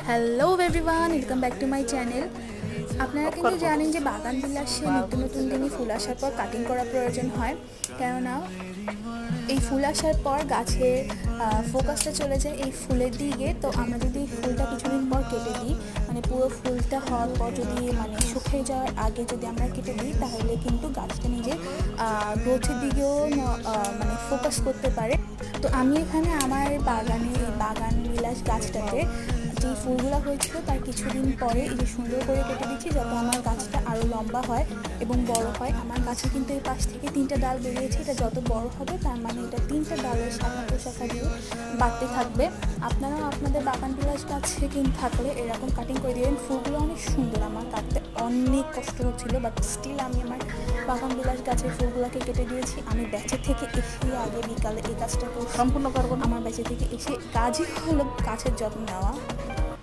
Hello everyone, welcome back to my channel. আপনারা কিন্তু জানেন যে বাগান বিলাসে নিত্য নতুন দিনই ফুল আসার পর কাটিং করা প্রয়োজন হয়, কেননা এই ফুল আসার পর গাছের ফোকাসটা চলে যায় এই ফুলের দিকে। তো আমরা যদি ফুলটা কিছুদিন পর কেটে দিই, মানে পুরো ফুলটা হওয়ার পর যদি শুকিয়ে যাওয়ার আগে যদি আমরা কেটে দিই, তাহলে কিন্তু গাছটা নিজের গ্রোথের দিকেও ফোকাস করতে পারে। তো আমি এখানে আমার বাগানে এই বাগান বিলাস গাছটাতে যে ফুলগুলো হয়েছিল তার কিছুদিন পরে এই যে সুন্দর করে কেটে দিচ্ছি, যাতে আমার গাছটা আরও লম্বা হয় এবং বড় হয়। আমার গাছে কিন্তু এই পাশ থেকে 3টা ডাল বেরিয়েছে, এটা যত বড় হবে তার মানে এটা 3টা ডালের শাখা প্রশাখা দিয়ে বাড়তে থাকবে। আপনারাও আপনাদের বাগান বিলাস গাছে কিন্তু থাকলে এরকম কাটিং করে দেবেন। ফুলগুলো অনেক সুন্দর, আমার কাটতে অনেক কষ্ট হচ্ছিলো, বাট স্টিল আমি আমার বাগান বিলাস গাছের ফুলগুলোকে কেটে দিয়েছি। আমি ব্যাচে থেকে এসে আগে বিকালে এই কাজটা সম্পূর্ণ করবো। আমার ব্যাচে থেকে এসে কাজই হলো গাছের যত্ন নেওয়া।